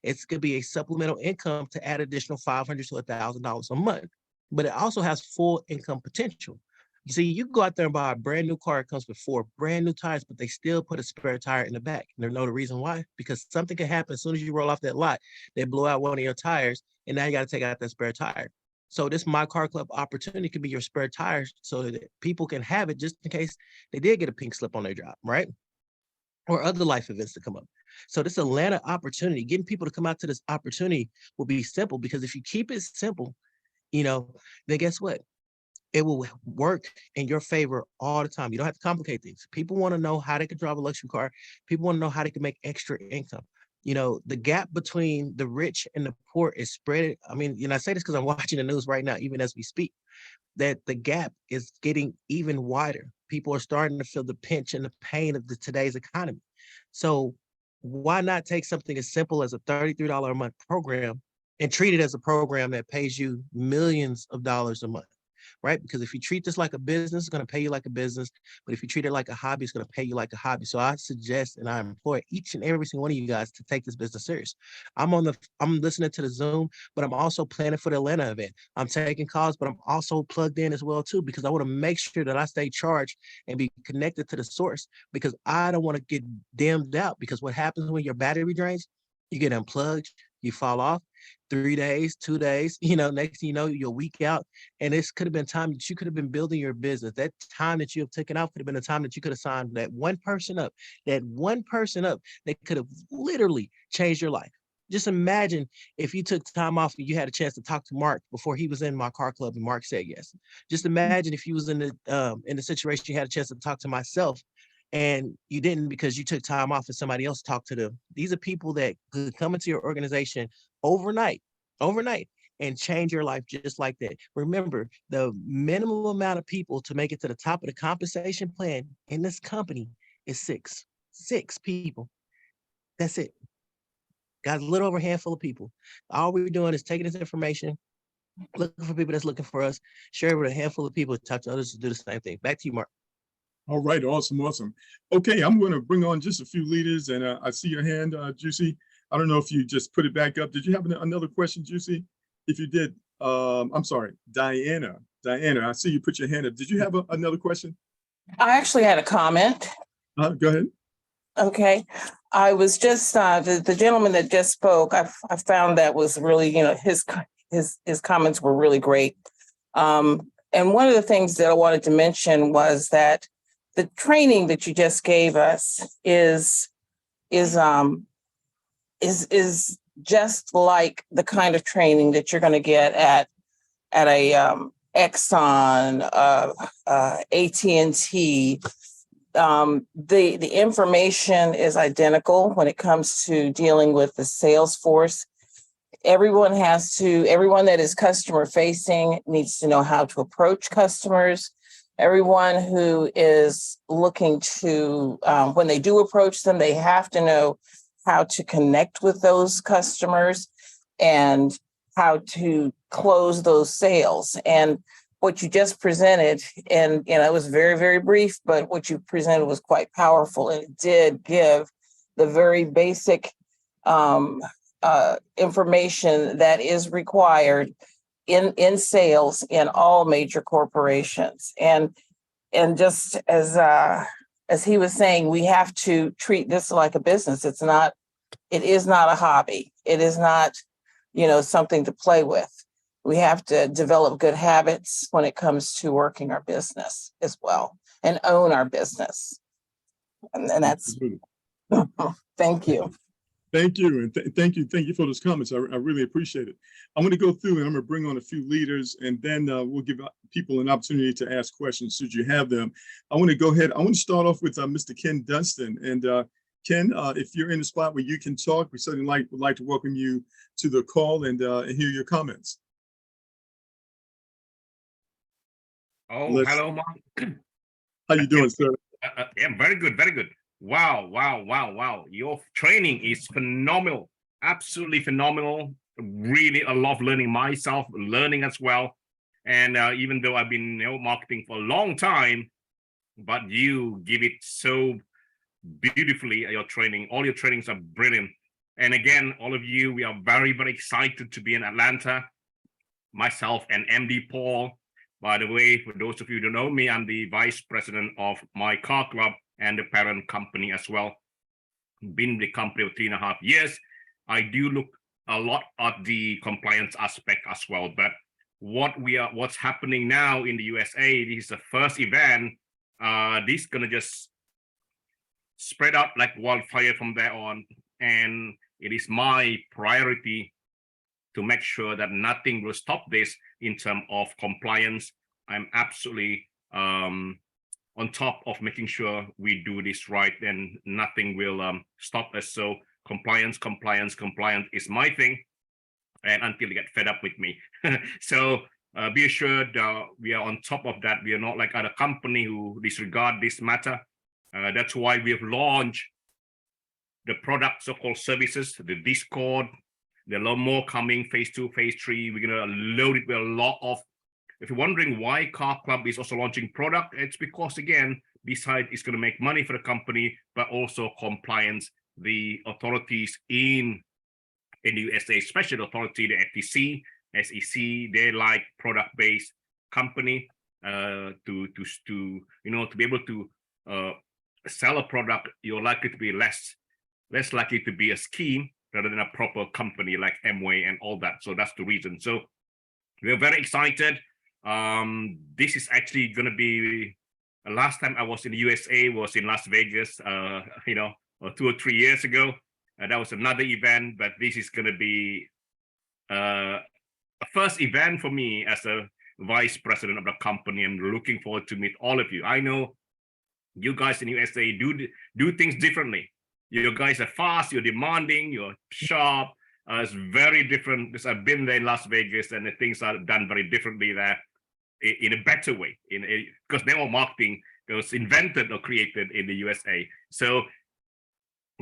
It's going to be a supplemental income to add additional $500 to $1,000 a month, but it also has full income potential. You see, you can go out there and buy a brand new car. It comes with 4 brand new tires, but they still put a spare tire in the back. And they know the reason why, because something can happen as soon as you roll off that lot. They blow out one of your tires, and now you got to take out that spare tire. So this My Car Club opportunity could be your spare tires, so that people can have it just in case they did get a pink slip on their job, right? Or other life events to come up. So this Atlanta opportunity, getting people to come out to this opportunity, will be simple, because if you keep it simple, then guess what? It will work in your favor all the time. You don't have to complicate things. People want to know how they can drive a luxury car. People want to know how they can make extra income. The gap between the rich and the poor is spread. I mean, I say this because I'm watching the news right now, even as we speak, that the gap is getting even wider. People are starting to feel the pinch and the pain of today's economy. So why not take something as simple as a $33 a month program and treat it as a program that pays you millions of dollars a month? right? Because if you treat this like a business, it's going to pay you like a business. But if you treat it like a hobby, it's going to pay you like a hobby. So I suggest and I implore each and every single one of you guys to take this business serious. I'm listening to the Zoom, but I'm also planning for the Atlanta event. I'm taking calls, but I'm also plugged in as well too, because I want to make sure that I stay charged and be connected to the source, because I don't want to get dimmed out. Because what happens when your battery drains, you get unplugged, you fall off 3 days, 2 days, next thing you know, you're a week out. And this could have been time that you could have been building your business. That time that you have taken out could have been the time that you could have signed that one person up that could have literally changed your life. Just imagine if you took time off and you had a chance to talk to Mark before he was in MyCarClub and Mark said yes. Just imagine if you was in the situation, you had a chance to talk to myself and you didn't, because you took time off and somebody else talked to them. These are people that could come into your organization overnight, and change your life just like that. Remember, the minimum amount of people to make it to the top of the compensation plan in this company is six people. That's it. Guys, a little over a handful of people. All we're doing is taking this information, looking for people that's looking for us, share it with a handful of people, talk to others to do the same thing. Back to you, Mark. All right, awesome. Okay, I'm going to bring on just a few leaders, and I see your hand, Juicy. I don't know if you just put it back up. Did you have another question, Juicy? If you did, I'm sorry, Diana, I see you put your hand up. Did you have another question? I actually had a comment. Go ahead. Okay. I was just, the gentleman that just spoke, I found that was really, his comments were really great. And one of the things that I wanted to mention was that the training that you just gave us is just like the kind of training that you're going to get at a Exxon, AT&T. The information is identical when it comes to dealing with the sales force. Everyone that is customer facing needs to know how to approach customers. Everyone who is looking to, when they do approach them, they have to know how to connect with those customers and how to close those sales. And what you just presented, and it was very, very brief, but what you presented was quite powerful, and it did give the very basic information that is required in sales in all major corporations. And just as he was saying, we have to treat this like a business. It is not a hobby. It is not, something to play with. We have to develop good habits when it comes to working our business as well and own our business. And that's, thank you. Thank you. And thank you for those comments. I really appreciate it. I'm going to go through and I'm going to bring on a few leaders, and then we'll give people an opportunity to ask questions should you have them. I want to go ahead. I want to start off with Mr. Ken Dunstan. And Ken, if you're in a spot where you can talk, we certainly would like to welcome you to the call and hear your comments. Hello, Mark. How you doing, sir? Yeah, very good, very good. Wow. Your training is phenomenal, absolutely phenomenal. Really, I love learning myself, learning as well. And even though I've been marketing for a long time, but you give it so beautifully, your training. All your trainings are brilliant. And again, all of you, we are very, very excited to be in Atlanta. Myself and MD Paul. By the way, for those of you who don't know me, I'm the vice president of MyCarClub and the parent company as well. Been in the company for 3.5 years. I do look a lot at the compliance aspect as well. But what's happening now in the USA, this is the first event. This is gonna just spread out like wildfire from there on. And it is my priority to make sure that nothing will stop this in terms of compliance. I'm absolutely on top of making sure we do this right, and nothing will stop us. So compliance is my thing, and until you get fed up with me. So be assured we are on top of that. We are not like other company who disregard this matter. That's why we have launched the product, so-called services, the Discord. There are a lot more coming, phase 2, phase 3. We're gonna load it with a lot of if you're wondering why Car Club is also launching product, it's because, again, besides it's going to make money for the company, but also compliance. The authorities in the USA, especially the authority, the FTC, SEC, they like product-based company to be able to sell a product. You're likely to be less likely to be a scheme rather than a proper company like Amway and all that. So that's the reason. So we're very excited. This is actually going to be last time I was in the USA was in Las Vegas, 2 or 3 years ago. That was another event, but this is going to be a first event for me as a vice president of the company. I'm looking forward to meet all of you. I know you guys in USA do things differently. You guys are fast, you're demanding, you're sharp. It's very different because I've been there in Las Vegas, and the things are done very differently there in a better way. Because network marketing was invented or created in the USA. So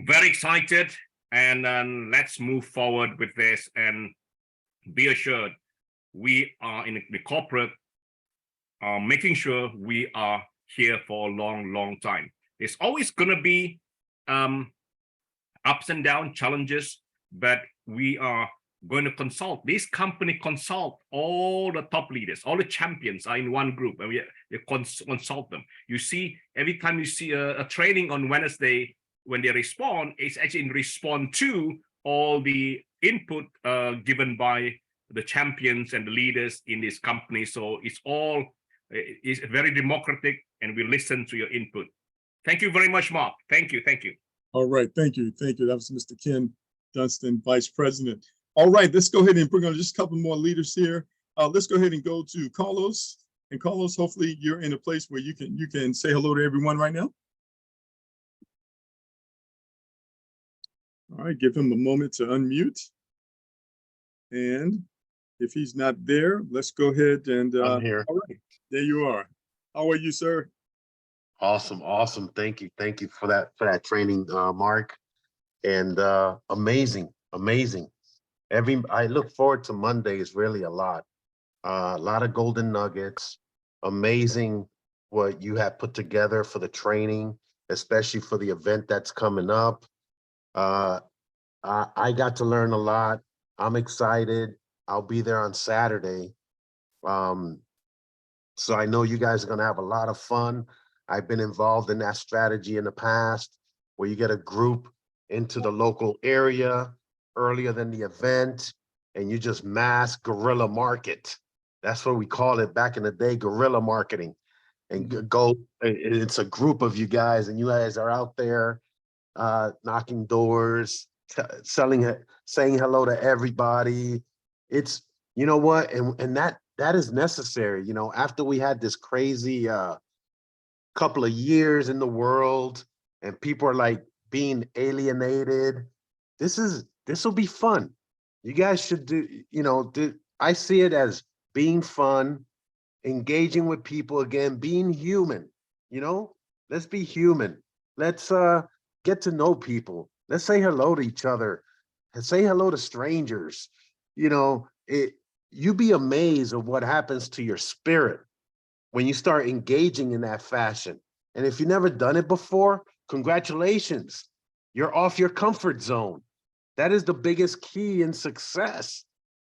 very excited, and let's move forward with this. And be assured, we are in the corporate, making sure we are here for a long time. There's always going to be ups and downs, challenges, but we are going to consult. This company consult all the top leaders, all the champions are in one group, and we consult them. You see, every time you see a training on Wednesday, when they respond, it's actually in response to all the input given by the champions and the leaders in this company. So it's very democratic, and we listen to your input. Thank you very much, Mark. Thank you. All right, thank you. That was Mr. Ken Dunstan, Vice President. All right, let's go ahead and bring on just a couple more leaders here. Let's go ahead and go to Carlos. And Carlos, hopefully you're in a place where you can say hello to everyone right now. All right, give him a moment to unmute. And if he's not there, let's go ahead and I'm here. all right, there you are. How are you, sir? Awesome. Thank you for that training, Mark. And amazing. I look forward to Mondays really a lot of golden nuggets. Amazing what you have put together for the training, especially for the event that's coming up. I got to learn a lot. I'm excited. I'll be there on Saturday. So I know you guys are going to have a lot of fun. I've been involved in that strategy in the past, where you get a group into the local area earlier than the event, and you just mass guerrilla market. That's what we call it back in the day, guerrilla marketing. And it's a group of you guys, and you guys are out there knocking doors, saying hello to everybody. It's, you know what, and that is necessary. After we had this crazy couple of years in the world, and people are like being alienated, this will be fun. You guys should I see it as being fun, engaging with people again, being human. Let's be human. Let's get to know people. Let's say hello to each other and say hello to strangers. You'd be amazed of what happens to your spirit when you start engaging in that fashion. And if you've never done it before, congratulations. You're off your comfort zone. That is the biggest key in success,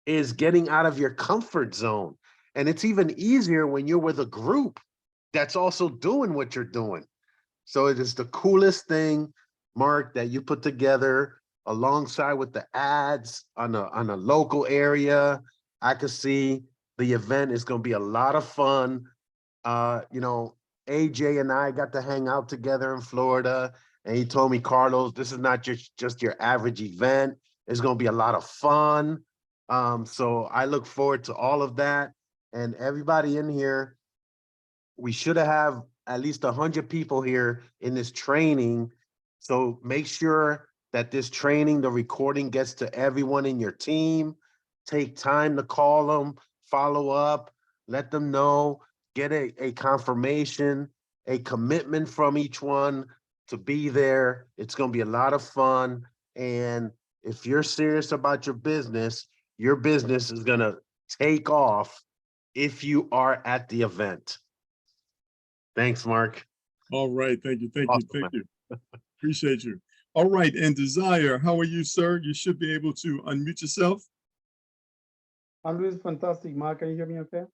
is getting out of your comfort zone. And it's even easier when you're with a group that's also doing what you're doing. So it is the coolest thing, Mark, that you put together alongside with the ads on a local area. I could see the event is going to be a lot of fun. AJ and I got to hang out together in Florida, and he told me, Carlos, this is not just your average event. It's going to be a lot of fun. So I look forward to all of that. And everybody in here, we should have at least 100 people here in this training. So make sure that this training, the recording, gets to everyone in your team. Take time to call them, follow up, let them know, get a confirmation, a commitment from each one to be there. It's going to be a lot of fun. And if you're serious about your business is going to take off if you are at the event. Thanks, Mark. All right. Thank you. Thank you. Awesome, Thank man. you. Appreciate you. All right. And Desire, how are you, sir? You should be able to unmute yourself. I'm doing fantastic, Mark. Can you hear me okay?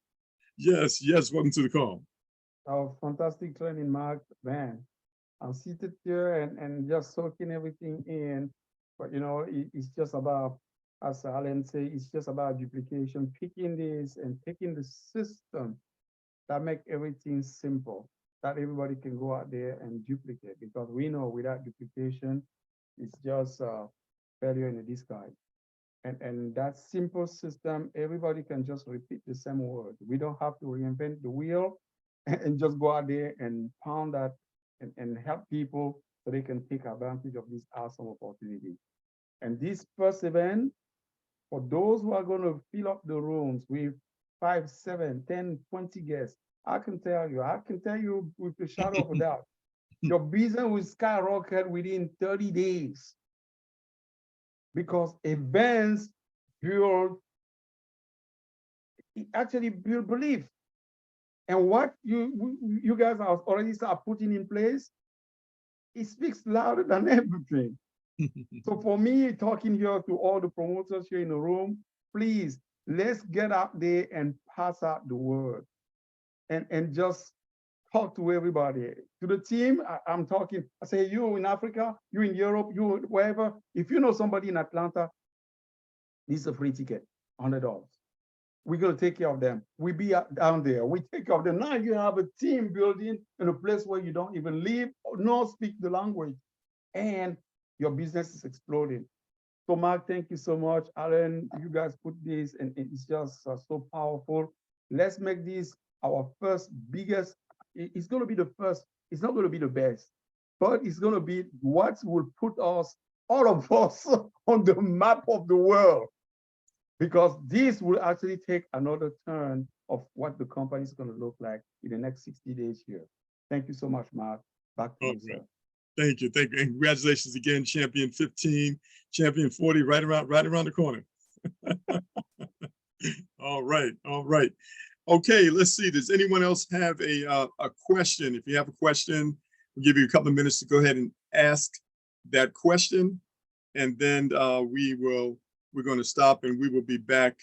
Yes. Yes. Welcome to the call. Oh, fantastic training, Mark. Man, I'm seated here and just soaking everything in. But it's just about, as Alan say, it's just about duplication, picking this and picking the system that make everything simple, that everybody can go out there and duplicate, because we know without duplication, it's just failure in a disguise. And that simple system, everybody can just repeat the same word. We don't have to reinvent the wheel and just go out there and pound that and help people so they can take advantage of this awesome opportunity. And this first event, for those who are going to fill up the rooms with 5, 7, 10, 20 guests, I can tell you with a shadow of a doubt, your business will skyrocket within 30 days. Because events actually build belief. And what you guys are already start putting in place, it speaks louder than everything. So for me, talking here to all the promoters here in the room, please, let's get out there and pass out the word and just talk to everybody. To the team, I'm talking, I say, you in Africa, you in Europe, you wherever, if you know somebody in Atlanta, this is a free ticket, $100. We're going to take care of them. We be down there. We take care of them. Now you have a team building in a place where you don't even live nor speak the language, and your business is exploding. So Mark, thank you so much. Alan, you guys put this, and it's just so powerful. Let's make this our first biggest. It's going to be the first. It's not going to be the best, but it's going to be what will put us, all of us, on the map of the world. Because this will actually take another turn of what the company is going to look like in the next 60 days here. Thank you so much, Mark. Back to you, sir. Thank you. Thank you. And congratulations again, champion 15, champion 40, right around the corner. All right. All right. Okay, let's see. Does anyone else have a question? If you have a question, we'll give you a couple of minutes to go ahead and ask that question. And then we're going to stop, and we will be back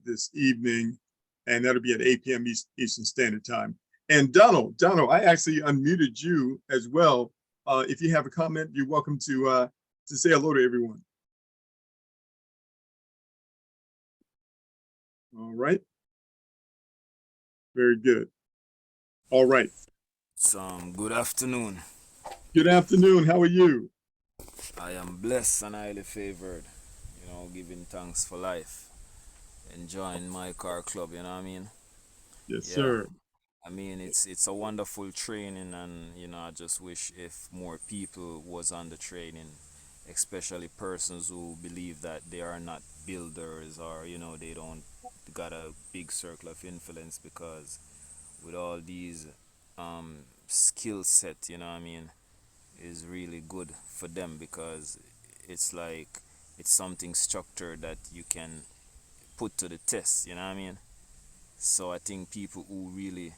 this evening, and that'll be at 8 p.m. Eastern Standard Time. And Donald, I actually unmuted you as well. If you have a comment, you're welcome to say hello to everyone. All right. Very good. All right. Good afternoon. Good afternoon. How are you? I am blessed and highly favored. Giving thanks for life, enjoying MyCarClub, you know what I mean? Yes, sir. I mean, it's a wonderful training, and I just wish if more people was on the training, especially persons who believe that they are not builders, or they don't got a big circle of influence, because with all these skill set, you know what I mean, is really good for them, because it's like it's something structured that you can put to the test, you know what I mean? So I think people who really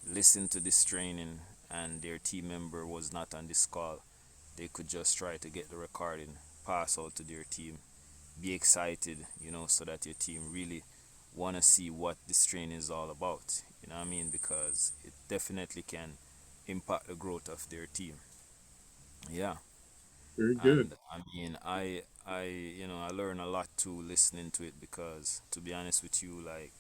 listen to this training and their team member was not on this call, they could just try to get the recording, pass out to their team, be excited, so that your team really want to see what this training is all about, you know what I mean? Because it definitely can impact the growth of their team. Yeah. Very good. And I mean, I learn a lot too listening to it, because to be honest with you, like,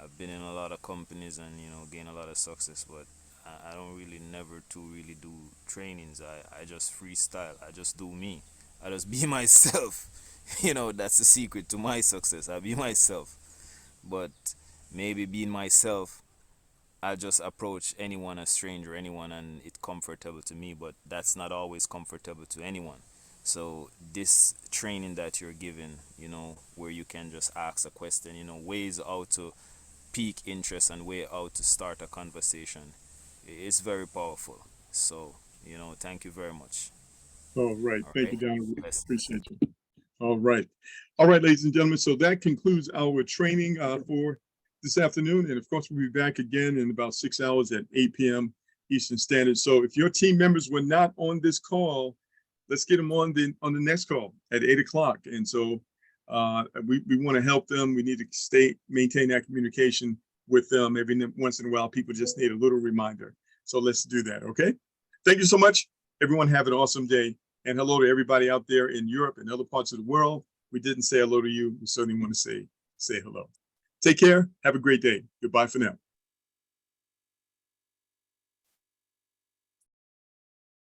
I've been in a lot of companies and gain a lot of success, but I don't really never to really do trainings. I just freestyle. I just do me. I just be myself. That's the secret to my success. I be myself. But maybe being myself, I just approach anyone, a stranger, anyone, and it's comfortable to me, but that's not always comfortable to anyone. So this training that you're given, where you can just ask a question, ways how to pique interest and way how to start a conversation, it's very powerful. So, thank you very much. All right. All Thank right. you, Donald. Blessings. Appreciate you. All right. All right, ladies and gentlemen. So that concludes our training for this afternoon. And of course, we'll be back again in about 6 hours at 8 p.m. Eastern Standard. So if your team members were not on this call, let's get them on the next call at 8 o'clock. And so we want to help them. We need to maintain that communication with them every once in a while. People just need a little reminder. So let's do that. Okay. Thank you so much. Everyone have an awesome day. And hello to everybody out there in Europe and other parts of the world. We didn't say hello to you. We certainly want to say hello. Take care. Have a great day. Goodbye for now.